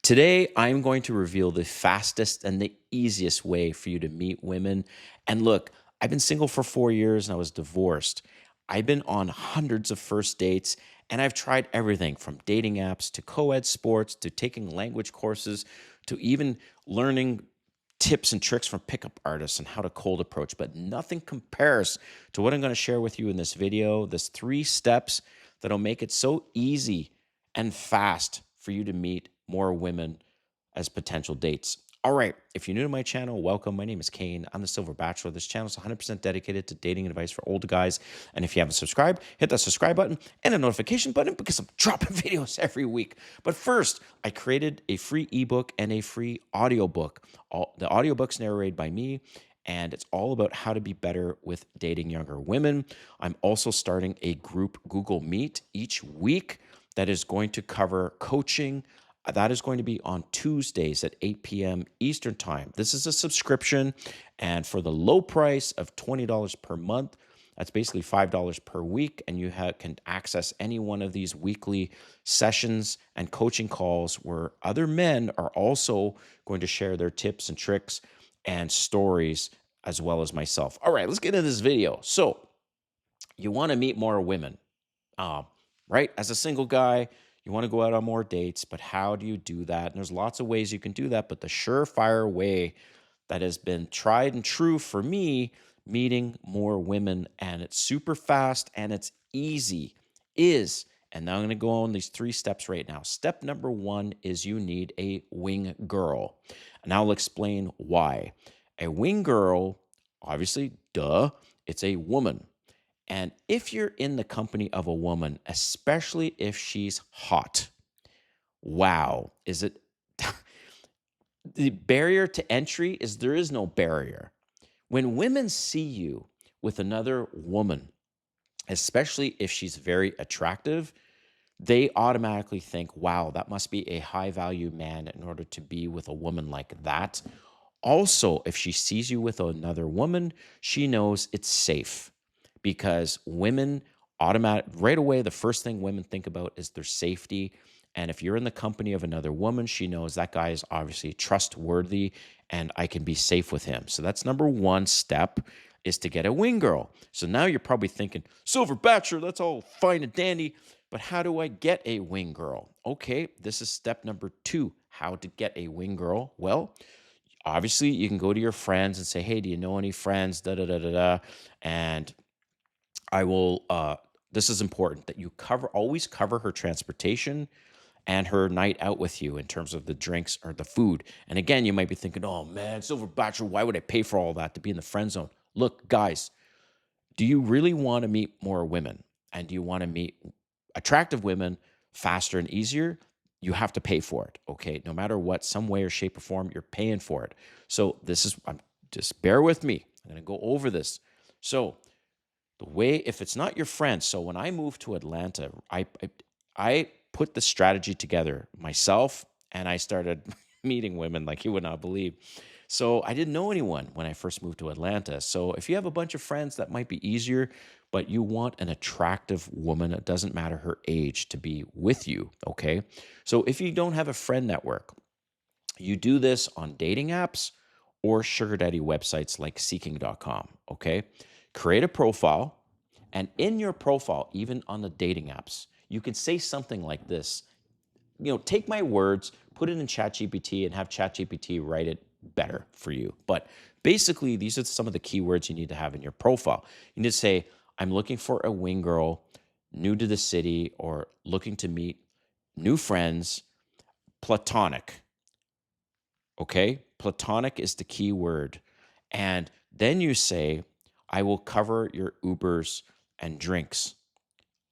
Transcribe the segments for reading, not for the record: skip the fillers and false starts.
Today, I'm going to reveal the fastest and the easiest way for you to meet women. And look, I've been single for 4 years and I was divorced. I've been on hundreds of first dates and I've tried everything from dating apps to co ed sports to taking language courses to even learning tips and tricks from pickup artists and how to cold approach. But nothing compares to what I'm going to share with you in this video. This 3 steps that'll make it so easy and fast for you to meet more women as potential dates. All right, if you're new to my channel, welcome. My name is Kane. I'm the Silver Bachelor. This channel is 100% dedicated to dating advice for older guys. And if you haven't subscribed, hit that subscribe button and a notification button because I'm dropping videos every week. But first, I created a free ebook and a free audiobook. The audiobook's narrated by me, and it's all about how to be better with dating younger women. I'm also starting a group Google Meet each week that is going to cover coaching. That is going to be on Tuesdays at 8 p.m. Eastern Time. This is a subscription, and for the low price of $20 per month, that's basically $5 per week, and you can access any one of these weekly sessions and coaching calls where other men are also going to share their tips and tricks and stories as well as myself. All right, let's get into this video. So you want to meet more women, right? As a single guy, you want to go out on more dates, but how do you do that? And there's lots of ways you can do that, but the surefire way that has been tried and true for me meeting more women, and it's super fast and it's easy, and now I'm going to go on these 3 steps right now. Step number 1 is you need a wing girl. And I'll explain why. A wing girl, obviously, duh, it's a woman. And if you're in the company of a woman, especially if she's hot, wow, is it the barrier to entry is there is no barrier. When women see you with another woman, especially if she's very attractive, they automatically think, wow, that must be a high value man in order to be with a woman like that. Also, if she sees you with another woman, she knows it's safe because women right away, the first thing women think about is their safety. And if you're in the company of another woman, she knows that guy is obviously trustworthy and I can be safe with him. So that's number 1 step, is to get a wing girl. So now you're probably thinking, Silver Bachelor, that's all fine and dandy, but how do I get a wing girl? Okay, this is step number 2, how to get a wing girl. Well, obviously you can go to your friends and say, hey, do you know any friends? Da da da da da. And I will, this is important that you always cover her transportation and her night out with you in terms of the drinks or the food. And again, you might be thinking, oh man, Silver Bachelor, why would I pay for all that to be in the friend zone? Look, guys, do you really want to meet more women? And do you want to meet attractive women faster and easier? You have to pay for it, okay? No matter what, some way or shape or form, you're paying for it. So just bear with me. I'm going to go over this. So the way, if it's not your friend, so when I moved to Atlanta, I put the strategy together myself and I started meeting women like you would not believe. So I didn't know anyone when I first moved to Atlanta. So if you have a bunch of friends, that might be easier, but you want an attractive woman, it doesn't matter her age, to be with you, okay? So if you don't have a friend network, you do this on dating apps or sugar daddy websites like seeking.com, okay? Create a profile, and in your profile, even on the dating apps, you can say something like this. Take my words, put it in ChatGPT and have ChatGPT write it better for you. But basically, these are some of the keywords you need to have in your profile. You need to say, I'm looking for a wing girl, new to the city, or looking to meet new friends, platonic. Okay? Platonic is the key word. And then you say, I will cover your Ubers and drinks.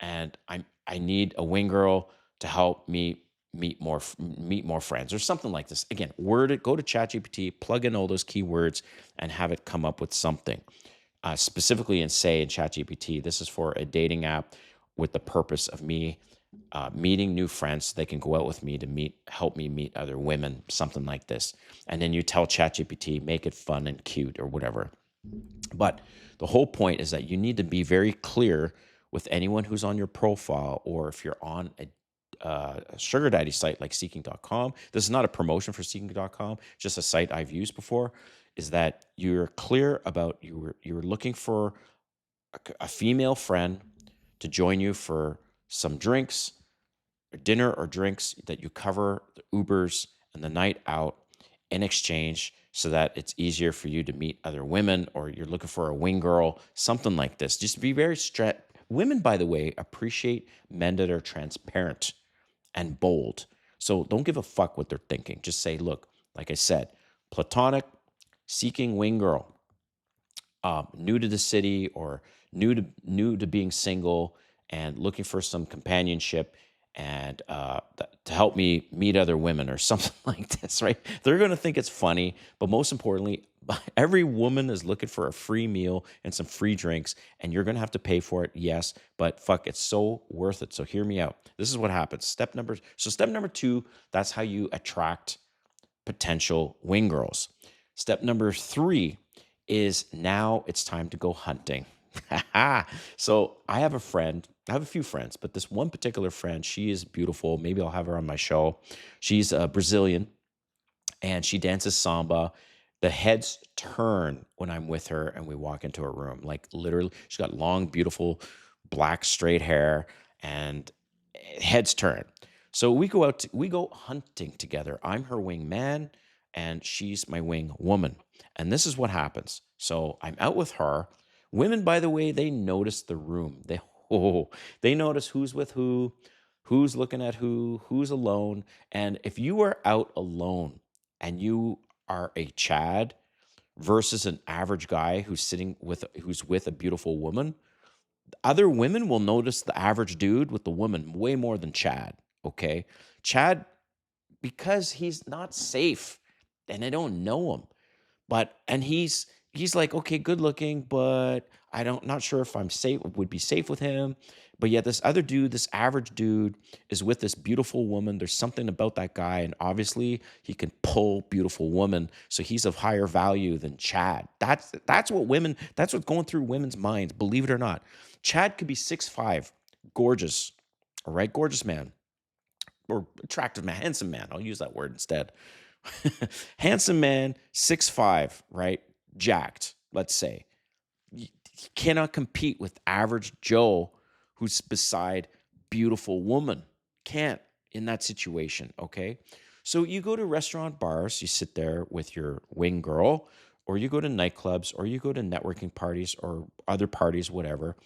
And I need a wing girl to help me meet more friends or something like this. Again, word it, go to ChatGPT, plug in all those keywords and have it come up with something. Specifically, and say in ChatGPT, this is for a dating app with the purpose of me meeting new friends so they can go out with me to help me meet other women, something like this. And then you tell ChatGPT, make it fun and cute or whatever. But the whole point is that you need to be very clear with anyone who's on your profile, or if you're on a sugar daddy site like Seeking.com. This is not a promotion for Seeking.com, just a site I've used before. Is that you're clear about you're looking for a female friend to join you for some drinks, or dinner or drinks, that you cover the Ubers and the night out in exchange, so that it's easier for you to meet other women, or you're looking for a wing girl, something like this. Just be very straight. Women, by the way, appreciate men that are transparent and bold. So don't give a fuck what they're thinking. Just say, look, like I said, platonic, seeking wing girl, new to the city, or new to being single and looking for some companionship, and to help me meet other women or something like this, right? They're going to think it's funny, but most importantly, every woman is looking for a free meal and some free drinks, and you're going to have to pay for it, yes, but fuck, it's so worth it. So hear me out. This is what happens. Step number 2, that's how you attract potential wing girls. Step number 3 is now it's time to go hunting. So I have a few friends, but this one particular friend, she is beautiful. Maybe I'll have her on my show. She's a Brazilian, and she dances samba. The heads turn when I'm with her and we walk into her room. Like literally, she's got long, beautiful, black, straight hair, and heads turn. So we go hunting together. I'm her wing man, and she's my wing woman. And this is what happens. So I'm out with her. Women, by the way, they notice the room. Oh, they notice who's with who's looking at who's alone. And if you are out alone and you are a Chad versus an average guy who's with a beautiful woman, other women will notice the average dude with the woman way more than Chad. Okay. Chad, because he's not safe and I don't know him. And he's like, okay, good looking, but not sure if I'm safe, would be safe with him. But yet this other dude, this average dude, is with this beautiful woman. There's something about that guy, and obviously he can pull beautiful woman, so he's of higher value than Chad. That's what's going through women's minds, believe it or not. Chad could be 6'5", gorgeous, all right, gorgeous man, or attractive man, handsome man. I'll use that word instead. Handsome man, 6'5", right? Jacked, let's say. You cannot compete with average Joe who's beside beautiful woman. Can't in that situation, okay? So you go to restaurant bars, you sit there with your wing girl, or you go to nightclubs, or you go to networking parties or other parties, whatever.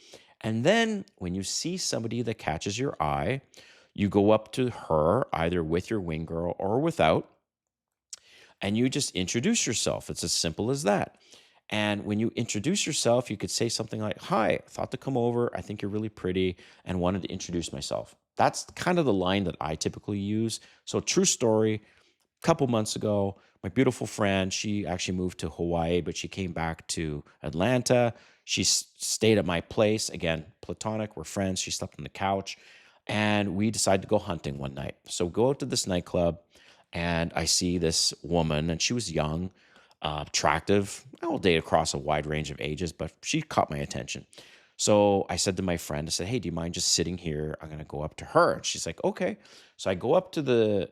And then when you see somebody that catches your eye, you go up to her, either with your wing girl or without, and you just introduce yourself. It's as simple as that. And when you introduce yourself, you could say something like, hi, I thought to come over. I think you're really pretty and wanted to introduce myself. That's kind of the line that I typically use. So, true story, a couple months ago, my beautiful friend, she actually moved to Hawaii, but she came back to Atlanta. She stayed at my place. Again, platonic, we're friends. She slept on the couch. And we decided to go hunting one night. So, go out to this nightclub, and I see this woman, and she was young, attractive. I will date across a wide range of ages, but she caught my attention. So I said to my friend, I said, hey, do you mind just sitting here? I'm going to go up to her. And she's like, okay. So I go up to the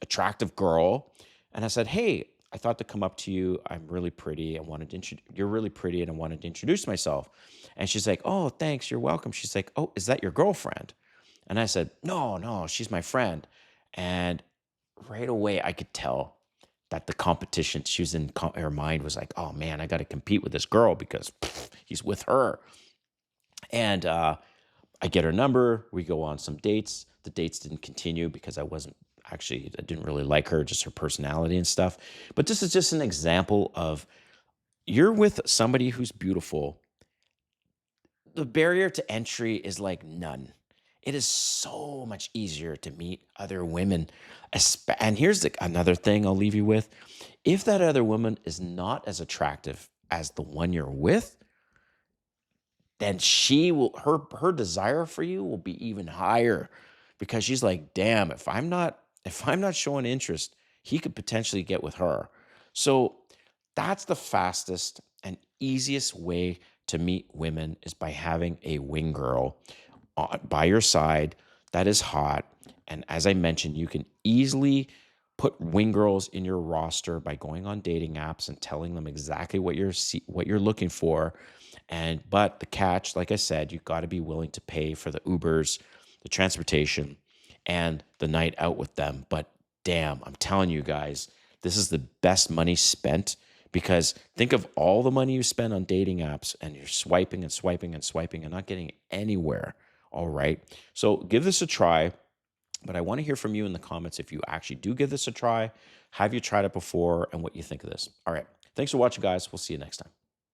attractive girl, and I said, hey, I thought to come up to you. I'm really pretty. You're really pretty, and I wanted to introduce myself. And she's like, oh, thanks. You're welcome. She's like, oh, is that your girlfriend? And I said, no, she's my friend. And right away, I could tell that the competition she was in, her mind was like, oh man, I got to compete with this girl because he's with her. And I get her number. We go on some dates. The dates didn't continue because I didn't really like her, just her personality and stuff. But this is just an example of, you're with somebody who's beautiful. The barrier to entry is like none. It is so much easier to meet other women. And here's another thing I'll leave you with. If that other woman is not as attractive as the one you're with, then her desire for you will be even higher, because she's like, damn, if I'm not showing interest, he could potentially get with her. So that's the fastest and easiest way to meet women, is by having a wing girl by your side that is hot. And as I mentioned, you can easily put wing girls in your roster by going on dating apps and telling them exactly what you're looking for. And but the catch, like I said, you got to be willing to pay for the Ubers, the transportation, and the night out with them. But damn, I'm telling you guys, this is the best money spent, because think of all the money you spend on dating apps and you're swiping and swiping and swiping and not getting anywhere. All right. So give this a try. But I want to hear from you in the comments if you actually do give this a try. Have you tried it before and what you think of this? All right. Thanks for watching, guys. We'll see you next time.